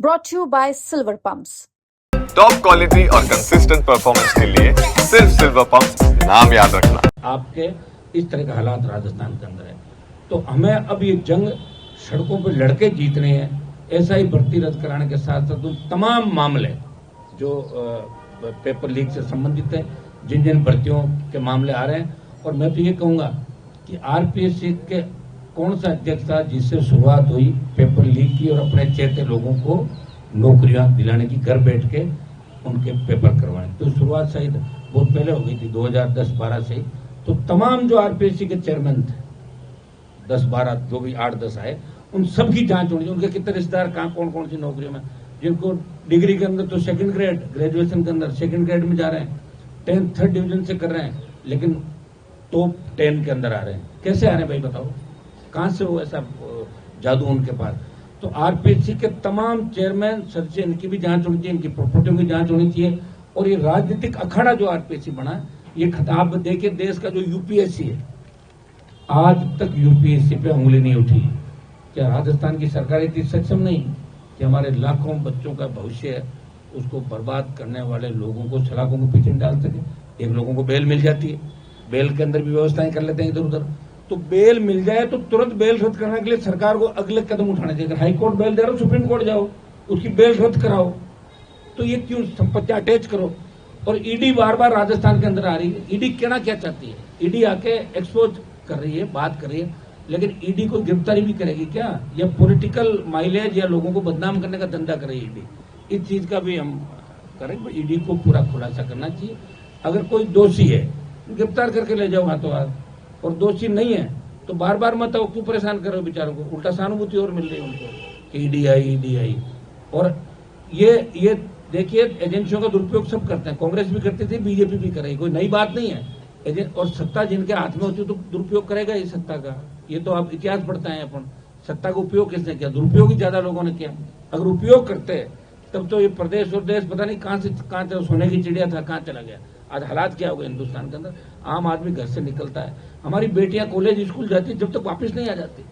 brought to you by Silver Pumps. Top quality और consistent performance के लिए सिर्फ सिल्वर पंप्स नाम याद रखना। आपके इस तरह के हालात राजस्थान के अंदर है, तो हमें अब ये जंग सड़कों पर लड़के जीतने हैं। ऐसा ही भर्ती रद्द कराने के साथ साथ उन तमाम मामले जो पेपर लीक से संबंधित है, जिन जिन भर्तियों के मामले आ रहे हैं, और मैं तो ये कहूँगा कि आरपीएससी के कौन सा अध्यक्ष था जिससे शुरुआत हुई पेपर लीक की और अपने चेहते लोगों को नौकरियां दिलाने की, घर बैठ के उनके पेपर करवाने। तो शुरुआत शायद बहुत पहले हो गई थी, 2010-12 से। तो तमाम जो आरपीएससी के चेयरमैन थे, 10-12 जो भी 8-10 आए, उन सब की जांच होनी चाहिए। उनके कितने रिश्तेदार कहाँ कौन कौन सी नौकरियों में, जिनको डिग्री के अंदर तो सेकंड ग्रेड, ग्रेजुएशन के अंदर सेकंड ग्रेड में जा रहे हैं, 10th 3rd डिवीजन से कर रहे हैं, लेकिन टॉप 10 के अंदर आ रहे हैं। कैसे आ रहे हैं भाई बताओ, कहाँ से हो ऐसा जादू उनके पास? तो आरपीएससी के तमाम चेयरमैन सदस्य, इनकी भी जांच होनी चाहिए, इनकी प्रॉपर्टियों की जांच होनी चाहिए। और ये राजनीतिक अखाड़ा जो आरपीएससी बना, ये खिताब देखिए, देश का जो यूपीएससी है, आज तक यूपीएससी पे उंगली नहीं उठी। क्या राजस्थान की सरकार इतनी सक्षम नहीं कि हमारे लाखों बच्चों का भविष्य है उसको बर्बाद करने वाले लोगों को सलाखों के पीछे डाल सके? एक लोगों को बेल मिल जाती है, बेल के अंदर भी व्यवस्थाएं कर लेते हैं इधर उधर। तो बेल मिल जाए तो तुरंत बेल रद्द करने के लिए सरकार को अगले कदम उठाने चाहिए। हाईकोर्ट बेल दे रहा हो, सुप्रीम कोर्ट जाओ, उसकी बेल रद्द कराओ। तो ये क्यों संपत्ति अटैच करो? और ईडी बार बार राजस्थान के अंदर आ रही है। ईडी कहना क्या चाहती है? ईडी आके एक्सपोज कर रही है, बात कर रही है, लेकिन ईडी को गिरफ्तारी भी करेगी क्या? या पॉलिटिकल माइलेज या लोगों को बदनाम करने का धंधा करे ईडी? इस चीज का भी हम करें। ईडी को पूरा खुलासा करना चाहिए। अगर कोई दोषी है गिरफ्तार करके ले जाओ हाथों हाथ, और दोषी नहीं है तो बार बार मत आओ, क्यों परेशान करो बेचारों को? उल्टा सहानुभूति और मिल रही है उनको कि ईडी आई। और ये देखिए, एजेंसियों का दुरुपयोग सब करते हैं। कांग्रेस भी करती थी, बीजेपी भी करेगी, कोई नई बात नहीं है। और सत्ता जिनके हाथ में होती है तो दुरुपयोग करेगा ये सत्ता का। ये तो आप इतिहास पढ़ते हैं अपन, सत्ता का उपयोग किसने किया? दुरुपयोग ही ज्यादा लोगों ने किया। अगर उपयोग करते तब तो ये प्रदेश और देश पता नहीं कहां से कहां, सोने की चिड़िया था, कहां चला गया। आज हालात क्या हो गए हिंदुस्तान के अंदर? आम आदमी घर से निकलता है, हमारी बेटियां कॉलेज स्कूल जाती, जब तक वापस नहीं आ जाती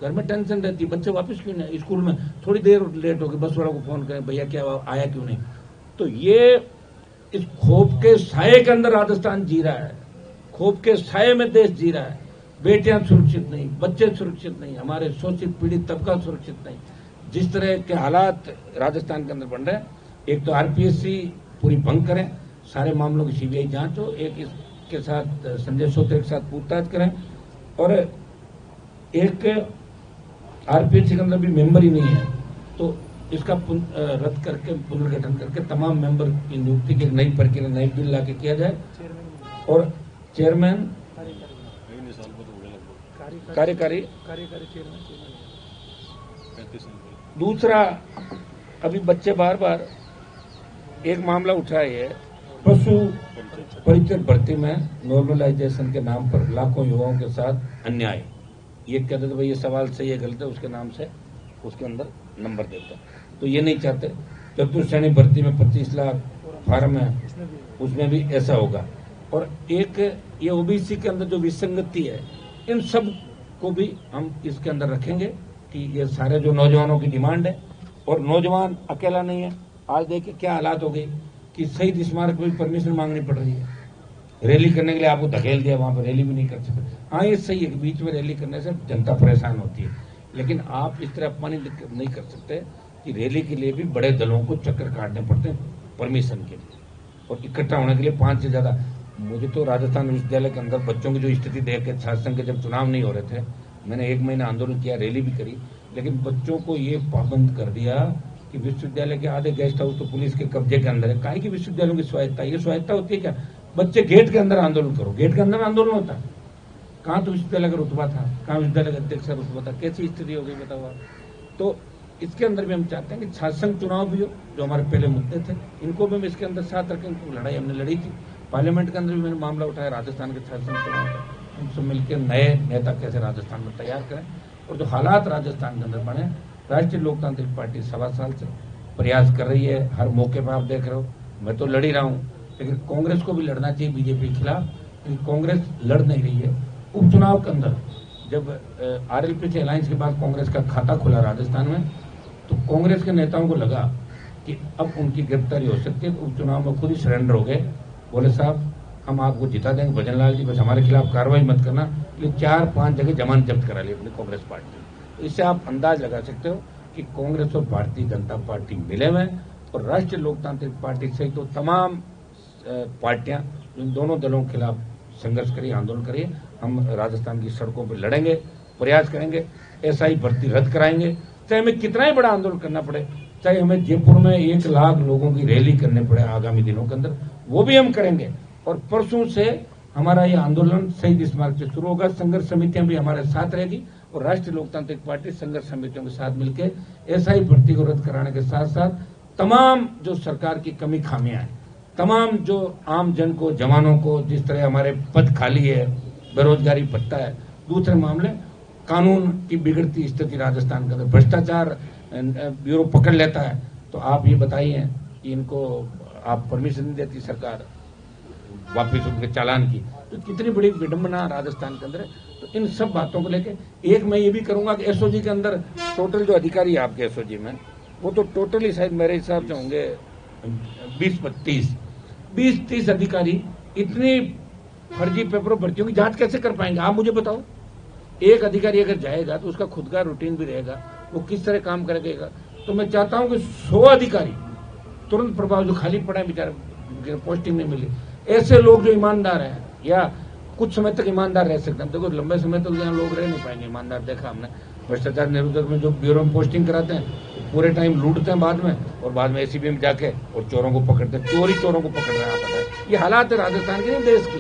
घर में टेंशन रहती, बच्चे वापस क्यों नहीं? स्कूल में थोड़ी देर लेट हो गई, बस वालों को फोन करें, भैया क्या आया क्यों नहीं? तो ये इस खौफ के साये के अंदर राजस्थान जी रहा है, खौफ के साये में देश जी रहा है। बेटियां सुरक्षित नहीं, बच्चे सुरक्षित नहीं, हमारे शोषित पीड़ित तबका सुरक्षित नहीं। जिस तरह के हालात राजस्थान के अंदर बन रहे हैं, एक तो आरपीएससी पूरी भंग करें, सारे मामलों की सीबीआई जांच हो, एक इसके साथ संजय सोत्रे के साथ पूछताछ करें, और एक आरपीएससी के अंदर भी मेंबर ही नहीं है तो इसका रद्द करके पुनर्गठन करके तमाम मेंबर की नियुक्ति की नई प्रक्रिया, नई बिल लाके किया जाए। और चेयरमैन, कार्यकारी चेयरमैन। दूसरा, अभी बच्चे बार बार एक मामला उठाए है, पशु परिचय भर्ती में नॉर्मलाइजेशन के नाम पर लाखों युवाओं के साथ अन्याय। ये कहते थे भाई ये सवाल सही है गलत है, उसके नाम से उसके अंदर नंबर देता। तो ये नहीं चाहते। चतुर्थ श्रेणी भर्ती में 25 लाख फार्म है, उसमें भी ऐसा होगा। और एक ये ओबीसी के अंदर जो विसंगति है, इन सब को भी हम इसके अंदर रखेंगे कि ये सारे जो नौजवानों की डिमांड है। और नौजवान अकेला नहीं है। आज देखिए क्या हालात हो गई कि शहीद स्मारक में परमिशन मांगनी पड़ रही है। रैली करने के लिए आपको धकेल दिया, वहां पर रैली भी नहीं कर सकते। हाँ ये सही है कि बीच में रैली करने से जनता परेशान होती है, लेकिन आप इस तरह अपमानित नहीं कर सकते कि रैली के लिए भी बड़े दलों को चक्कर काटने पड़ते हैं परमिशन के लिए, और इकट्ठा होने के लिए 5 से ज्यादा। मुझे तो राजस्थान विश्वविद्यालय के अंदर बच्चों की जो स्थिति देख के, छात्र संघ के जब चुनाव नहीं हो रहे थे, मैंने 1 महीना आंदोलन किया, रैली भी करी, लेकिन बच्चों को ये पाबंद कर दिया कि विश्वविद्यालय के आधे गेस्ट हाउस तो पुलिस के कब्जे के अंदर है। काहे की विश्वविद्यालयों की स्वायत्ता? ये स्वायत्ता होती है क्या? बच्चे गेट के अंदर आंदोलन करो, गेट के अंदर आंदोलन होता है? कहाँ तो विश्वविद्यालय का रुतबा था, कहाँ विश्वविद्यालय का अध्यक्ष का रुतबा था? कैसी स्थिति हो गई बताओ। तो इसके अंदर भी हम चाहते हैं कि छात्र संघ चुनाव भी हो, जो हमारे पहले मुद्दे थे, इनको भी हम इसके अंदर साथ रखें। लड़ाई हमने लड़ी थी, पार्लियामेंट के अंदर भी मैंने मामला उठाया राजस्थान के छात्र संघ चुनाव का। हम सब मिलकर नए नेता कैसे राजस्थान में तैयार करें, और जो हालात राजस्थान के अंदर बने। राष्ट्रीय लोकतांत्रिक पार्टी 1.25 साल से प्रयास कर रही है, हर मौके पर आप देख रहे हो। मैं तो लड़ ही रहा हूँ, लेकिन कांग्रेस को भी लड़ना चाहिए बीजेपी के खिलाफ, क्योंकि कांग्रेस लड़ नहीं रही है। उपचुनाव के अंदर जब आरएलपी के अलायंस के बाद कांग्रेस का खाता खुला राजस्थान में, तो कांग्रेस के नेताओं को लगा कि अब उनकी गिरफ्तारी हो सकती है, तो उपचुनाव में खुद ही सरेंडर हो गए। बोले साहब हम आपको जिता देंगे, भजन लाल जी बस हमारे खिलाफ कार्रवाई मत करना। इसलिए 4-5 जगह जमानत जब्त करा ली अपनी कांग्रेस पार्टी। तो इससे आप अंदाज लगा सकते हो कि कांग्रेस और भारतीय जनता पार्टी मिले हुए हैं, और राष्ट्रीय लोकतांत्रिक पार्टी सहित तो तमाम पार्टियां इन दोनों दलों के खिलाफ संघर्ष करिए, आंदोलन करिए। हम राजस्थान की सड़कों पर लड़ेंगे, प्रयास करेंगे, एसआई भर्ती रद्द कराएंगे, चाहे हमें कितना ही बड़ा आंदोलन करना पड़े, चाहे हमें जयपुर में 1 लाख लोगों की रैली करने पड़े आगामी दिनों के अंदर, वो भी हम करेंगे। और परसों से हमारा ये आंदोलन शहीद स्मारक से शुरू होगा। संघर्ष समितियां भी हमारे साथ रहेगी, और राष्ट्रीय लोकतांत्रिक पार्टी संघर्ष समितियों के साथ मिलकर एसआई भर्ती को रद्द कराने के साथ साथ तमाम जो सरकार की कमी खामियां हैं, तमाम जो आम जन को, जवानों को, जिस तरह हमारे पद खाली है, बेरोजगारी भत्ता है, दूसरे मामले कानून की बिगड़ती स्थिति राजस्थान के अंदर, भ्रष्टाचार ब्यूरो पकड़ लेता है, तो आप ये बताइए कि इनको आप परमिशन नहीं देती सरकार वापिस उनके चालान की, तो कितनी बड़ी विडंबना राजस्थान के अंदर है। तो इन सब बातों को लेके एक मैं ये भी करूंगा कि एसओजी के अंदर टोटल जो अधिकारी है आपके एसओजी में, वो तो टोटली शायद मेरे हिसाब से होंगे 20-30 अधिकारी। इतनी फर्जी पेपरों भर्तियों की जांच कैसे कर पाएंगे आप मुझे बताओ। एक अधिकारी अगर जाएगा तो उसका खुद का रूटीन भी रहेगा, वो किस तरह काम करेगा। तो मैं चाहता हूं कि 100 अधिकारी तुरंत प्रभाव, जो खाली पड़ा है बेचारे पोस्टिंग नहीं मिली, ऐसे लोग जो ईमानदार हैं या कुछ समय तक ईमानदार रह सकते हैं। देखो लंबे समय तक यहाँ लोग रह नहीं पाएंगे ईमानदार, देखा हमने भ्रष्टाचार निरोधक में जो ब्यूरो में पोस्टिंग कराते हैं पूरे टाइम लूटते हैं बाद में, और बाद में एसीबी में जाके और चोरों को पकड़ते हैं, चोरों को पकड़ रहे हैं। पता है ये हालात है राजस्थान के, देश की।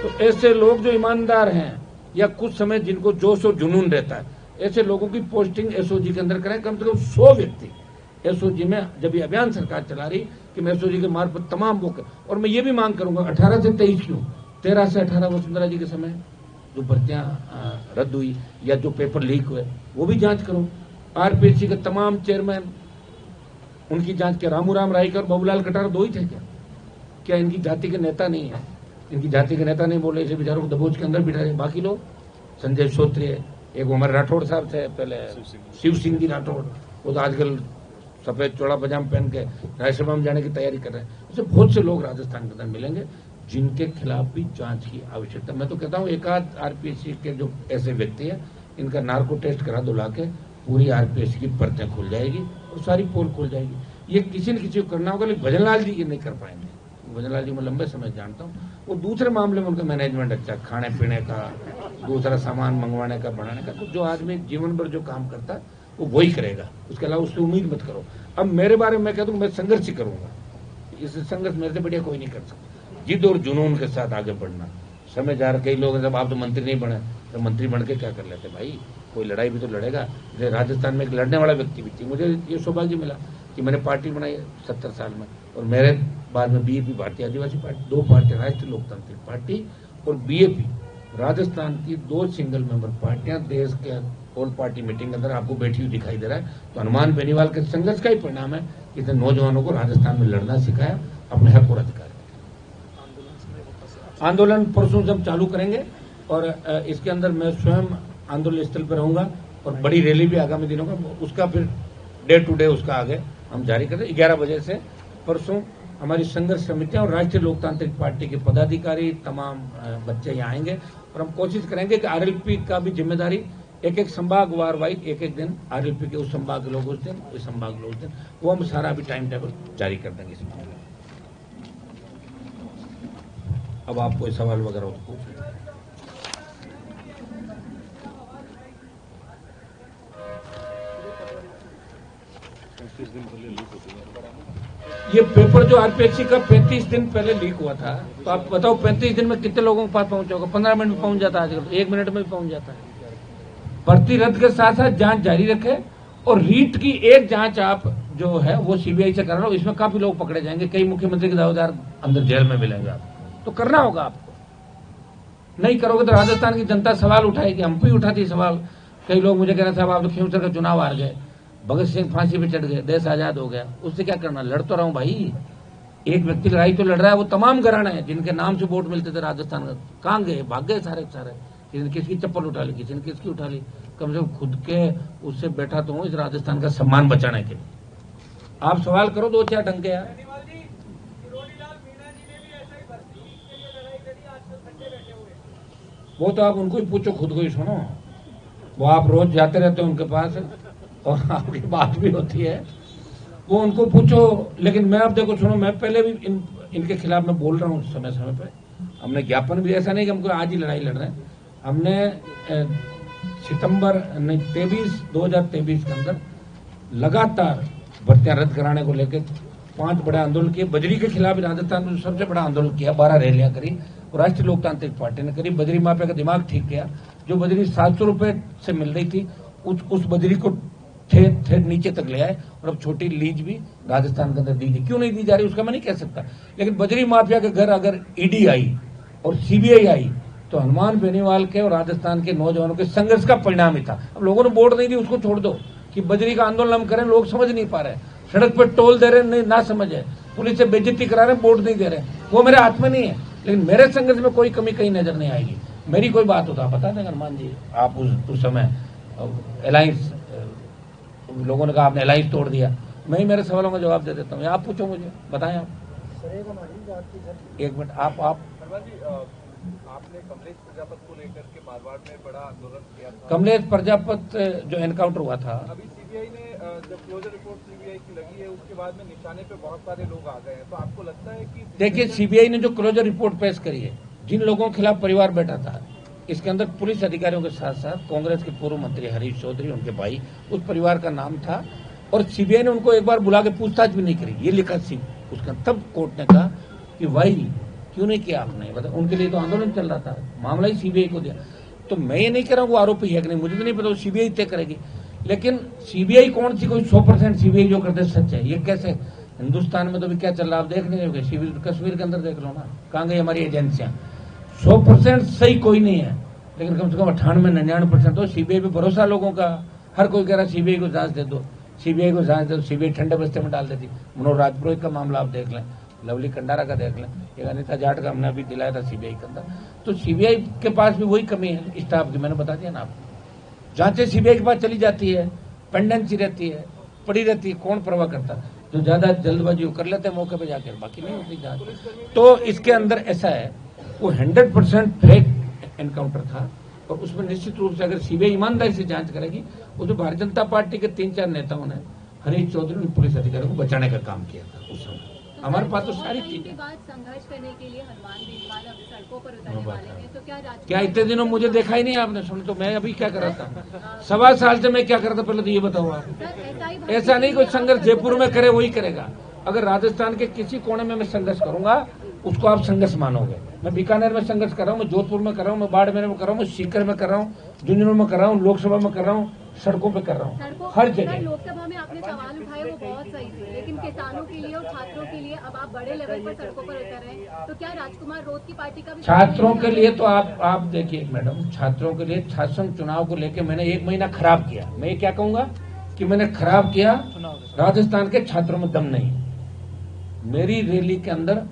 तो ऐसे लोग जो ईमानदार हैं या कुछ समय जिनको जोश और जुनून रहता है, ऐसे लोगों की पोस्टिंग एसओजी के अंदर कराएं। कम से कम 100 व्यक्ति एसओजी में, जब ये अभियान सरकार चला रही कि मैं एसओजी के मार्फत तमाम बुक, और मैं ये भी मांग करूंगा 18 से 23 क्यों, 13 से 18 वसुंधरा जी के समय जो भर्तियां रद्द हुई या जो पेपर लीक हुए वो भी जांच करो। आरपीएससी के तमाम चेयरमैन, उनकी जांच के रामूराम रायकर और बाबूलाल कटार 2 ही थे क्या इनकी जाति के नेता नहीं है? इनकी जाति के नेता नहीं बोले, इसे बेचारों को दबोच के अंदर बिठाए। बाकी लोग संजय श्रोत्रिय, एक हमारे राठौड़ साहब थे पहले, शिव सिंह जी राठौड़, वो तो आजकल सफेद चौड़ा पजामा पहन के राज्यसभा में जाने की तैयारी कर रहे हैं। ऐसे बहुत से लोग राजस्थान के अंदर मिलेंगे जिनके खिलाफ भी जांच की आवश्यकता। मैं तो कहता हूँ एक आध आरपीएससी के जो ऐसे व्यक्ति हैं, इनका नार्को टेस्ट करा दो लाके, पूरी आरपीएससी की परतें खुल जाएगी और सारी पोल खुल जाएगी। ये किसी न किसी को करना होगा, लेकिन भजन लाल जी ये नहीं कर पाएंगे। भजन लाल जी मैं लंबे समय जानता हूँ, वो दूसरे मामले में उनका मैनेजमेंट अच्छा, खाने पीने का, दूसरा सामान मंगवाने का, बढ़ाने का। तो जो आदमी जीवन भर जो काम करता है वो वही करेगा, उसके अलावा उससे उम्मीद मत करो। अब मेरे बारे में मैं कह दूं, मैं संघर्ष ही करूंगा, इस संघर्ष मेरे से बढ़िया कोई नहीं कर सकता। जिद और जुनून के साथ आगे बढ़ना। समय जा रहा, कई लोग जब आप तो मंत्री नहीं बने तो मंत्री बन के क्या कर लेते भाई, कोई लड़ाई भी तो लड़ेगा। राजस्थान में एक लड़ने वाला व्यक्ति भी थी, मुझे ये सौभाग्य मिला कि मैंने पार्टी बनाई 70 साल में, और मेरे बाद में बीएपी भारतीय आदिवासी पार्टी, 2 पार्टी, राष्ट्रीय लोकतांत्रिक पार्टी और बीएपी, राजस्थान की 2 सिंगल मेंबर पार्टियां देश के ऑल पार्टी मीटिंग के अंदर आपको बैठी हुई दिखाई दे रहा है। तो हनुमान बेनीवाल के संघर्ष का ही परिणाम है कि इसने नौजवानों को राजस्थान में लड़ना सिखाया, अपने हक और अधिकार। आंदोलन परसों जब चालू करेंगे, और इसके अंदर मैं स्वयं आंदोलन स्थल पर रहूंगा, और बड़ी रैली भी आगामी दिनों का, उसका फिर डे टू डे उसका आगे हम जारी करें। 11 बजे से परसों हमारी संघर्ष समितियां और राष्ट्रीय लोकतांत्रिक पार्टी के पदाधिकारी, तमाम बच्चे यहाँ आएंगे, और हम कोशिश करेंगे कि आरएलपी का भी जिम्मेदारी एक संभागवार वाइज एक दिन आरएलपी के उस संभाग के लोग उस दिन, इस संभाग के लोग उस दिन, वो हम सारा अभी टाइम टेबल जारी कर देंगे इसमें। अब आप कोई सवाल वगैरह हो तो पूछिए। ये पेपर जो आरपीएससी का 35 दिन पहले लीक हुआ था, तो आप बताओ 35 दिन में कितने लोगों के पास पहुंचा होगा? 15 मिनट में पहुंच जाता है आजकल, 1 मिनट में भी पहुंच जाता है। भर्ती रद्द के साथ साथ जांच जारी रखे, और रीट की एक जांच आप जो है वो सीबीआई से कर लो, इसमें काफी लोग पकड़े जाएंगे, कई मुख्यमंत्री के दावेदार अंदर जेल में मिलेंगे आपको, तो करना होगा आपको। नहीं करोगे तो राजस्थान की जनता सवाल उठाएगी, हम भी उठाती सवाल। कई लोग मुझे कह रहे साहब आप तो खींवसर का चुनाव हार गए, भगत सिंह फांसी पे चढ़ गए, देश आजाद हो गया, उससे क्या करना, लड़ तो रहा हूं भाई। एक व्यक्ति लड़ाई तो लड़ रहा है, वो तमाम घराने हैं जिनके नाम से वोट मिलते थे राजस्थान का, कहां गए, भाग गए सारे सारे। किसी ने किसकी चप्पल उठा ली, किसी ने किसकी उठा ली। कम से कम खुद के उससे बैठा तो हूँ इस राजस्थान का सम्मान बचाने के लिए। आप सवाल करो दो चार ढंग के यार। वो तो आप उनको ही पूछो, खुद को ही सुनो। वो आप रोज जाते रहते हो उनके पास और आपकी बात भी होती है, वो उनको पूछो। लेकिन मैं अब देखो सुनो, मैं पहले भी इनके खिलाफ मैं बोल रहा हूँ समय समय पे। हमने ज्ञापन भी, ऐसा नहीं कि हमको आज ही लड़ाई लड़ रहे हैं। हमने सितंबर 2023 के अंदर लगातार भर्तियां रद्द कराने को लेकर 5 बड़े आंदोलन किए। बजरी के खिलाफ राजस्थान में सबसे बड़ा आंदोलन किया, 12 रैलियां करी और राष्ट्रीय लोकतांत्रिक पार्टी ने करी। बजरी माफिया का दिमाग ठीक किया। जो बजरी 700 रुपए से मिल रही थी उस बजरी को ठेठ नीचे तक ले आए और अब छोटी लीज भी राजस्थान के अंदर दी थी। क्यों नहीं दी जा रही उसका मैं नहीं कह सकता, लेकिन बजरी माफिया के घर अगर ईडी आई और सीबीआई आई तो हनुमान बेनीवाल के और राजस्थान के नौजवानों के संघर्ष का परिणाम ही था। अब लोगों ने वोट नहीं दी, उसको छोड़ दो कि बजरी का आंदोलन हम करें, लोग समझ नहीं पा रहे। सड़क पर टोल दे रहे नहीं, ना समझ है, पुलिस से बेइज्जती करा रहे, वोट नहीं दे रहे। वो मेरे हाथ में नहीं है, लेकिन मेरे संघर्ष में कोई कमी कहीं नजर नहीं आएगी। मेरी कोई बात होता बता दें हनुमान जी। आप उस समय अलायंस, लोगों ने कहा आपने अलायंस तोड़ दिया। मैं ही मेरे सवालों का जवाब दे देता हूँ, आप पूछो मुझे, बताएं आप। एक मिनट, आप आपने कमलेश प्रजापत को लेकर के मारवाड़ में बड़ा आंदोलन किया था। कमलेश प्रजापत जो एनकाउंटर हुआ था, अभी सीबीआई ने जब क्लोजर रिपोर्ट सीबीआई की लगी है उसके बाद में निशाने पे बहुत सारे लोग आ गए हैं, तो आपको लगता है कि देखिए सीबीआई ने जो क्लोजर रिपोर्ट पेश करी है, जिन लोगों के खिलाफ परिवार बैठा था, इसके अंदर पुलिस अधिकारियों के साथ साथ कांग्रेस के पूर्व मंत्री हरीश चौधरी, उनके भाई, उस परिवार का नाम था और सीबीआई ने उनको एक बार बुला के पूछताछ भी नहीं करी, ये लिखा सी उसका। तब कोर्ट ने कहा कि भाई क्यों नहीं किया आपने, बता। उनके लिए तो आंदोलन चल रहा था, मामला ही सीबीआई को दिया। तो मैं ये नहीं कह रहा हूँ वो आरोपी है कि नहीं, मुझे तो नहीं पता, सीबीआई तय करेगी। लेकिन सीबीआई कौन सी कोई 100% सीबीआई जो करते सच है, ये कैसे? हिंदुस्तान में तो भी क्या चल रहा है आप देख नहीं रहे, कश्मीर के अंदर देख लो ना, कहाँ गई हमारी एजेंसियां। 100% सही कोई नहीं है, लेकिन कम से कम 98-99% तो सीबीआई पे भरोसा लोगों का। हर कोई कह रहा सीबीआई को जांच दे दो, सीबीआई को जांच दे दो, सीबीआई ठंडे बस्ते में डाल देती। मनोज राजपुरोहित का मामला आप देख लें, लवली कंडारा का देख लें, एक अनिता जाट का हमने अभी दिलाया था सीबीआई के अंदर। तो सीबीआई के पास भी वही कमी है स्टाफ की, मैंने बता दिया ना आपको। जांचें सीबीआई के पास चली जाती है, पेंडेंसी रहती है, पड़ी रहती है, कौन परवाह करता? जो ज्यादा जल्दबाजी कर लेते हैं मौके पे जाकर, बाकी नहीं होती जांच। तो इसके अंदर ऐसा है, वो 100% फेक एनकाउंटर था और उसमें निश्चित रूप से अगर सीबीआई ईमानदारी से जांच करेगी, वो जो भारतीय जनता पार्टी के 3-4 नेताओं ने, हरीश चौधरी ने पुलिस अधिकारियों को बचाने का काम किया था उस समय। हमारे पास तो सारी चीजें। संघर्ष करने के लिए हनुमान बेनीवाल अब सड़कों पर उतरने वाले हैं, तो क्या इतने दिनों मुझे देखा ही नहीं आपने? सुन, तो मैं अभी क्या कर रहा था, 1.25 साल से मैं क्या कर रहा था, पहले तो ये बताओ आप। ऐसा नहीं कोई संघर्ष जयपुर में करे वही करेगा। अगर राजस्थान के किसी कोने में मैं संघर्ष करूंगा उसको आप संघर्ष मानोगे। मैं बीकानेर में संघर्ष कर रहा हूँ, मैं जोधपुर में कर रहा हूँ, मैं बाड़मेर में कर रहा हूँ, मैं सीकर में कर रहा हूँ, झुंझुनू में कर रहा हूँ, लोकसभा में कर रहा हूँ, सड़कों पे कर रहा हूँ, हर जगह। लोकसभा में आपने सवाल उठाए वो बहुत सही थे, लेकिन किसानों के लिए और छात्रों के लिए अब आप बड़े लेवल पर सड़कों पर उतर रहे हैं, तो क्या राजकुमार रोध की पार्टी का भी? छात्रों के लिए तो आप देखिए मैडम, छात्रों के लिए छात्र संघ चुनाव को लेकर मैंने 1 महीना खराब किया। मैं ये क्या कहूंगा कि मैंने खराब किया, राजस्थान के छात्रों में दम नहीं। मेरी रैली के अंदर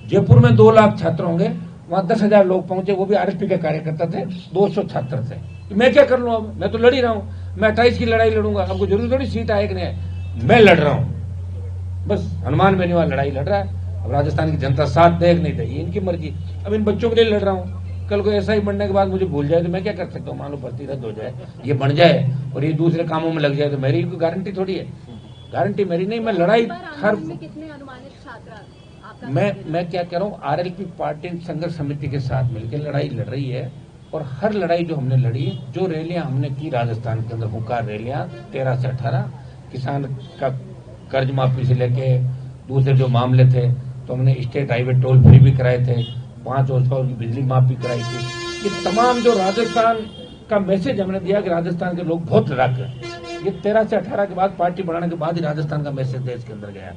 जयपुर में 2 लाख छात्र होंगे, वहां 10,000 लोग पहुंचे, वो भी आरएसपी के कार्यकर्ता थे, 200 छात्र थे। मैं क्या कर लूं? अब मैं तो लड़ ही रहा हूं, मैं 28 की लड़ाई लड़ूंगा। हमको जरूरी थोड़ी सीट आए कि नहीं, मैं लड़ रहा हूं। बस हनुमान बेनीवाल लड़ाई लड़ रहा है, अब राजस्थान की जनता साथ देख नहीं देगी, इनकी मर्जी। अब इन बच्चों के लिए लड़ रहा हूं, कल को ऐसा ही बनने के बाद मुझे भूल जाए तो मैं क्या कर सकता हूँ? मान लो भर्ती रद्द हो जाए, ये बन जाए और ये दूसरे कामों में लग जाए, तो मेरी कोई गारंटी थोड़ी है, गारंटी मेरी नहीं। मैं लड़ाई हर कितने अनुमानित छात्र मैं क्या कह रहा हूँ, आरएलपी पार्टी संघर्ष समिति के साथ मिलकर लड़ाई लड़ रही है और हर लड़ाई जो हमने लड़ी, जो रैलियां हमने की राजस्थान के अंदर, हुंकार रैलियां 13 से 18, किसान का कर्ज माफी से लेके दूसरे जो मामले थे, तो हमने स्टेट हाईवे टोल फ्री भी कराए थे, 5 horsepower की बिजली माफ भी कराई थी। ये तमाम जो राजस्थान का मैसेज हमने दिया कि राजस्थान के लोग बहुत लड़ाक हैं, ये 13 से 18 के बाद पार्टी बढ़ाने के बाद ही राजस्थान का मैसेज देश के अंदर गया।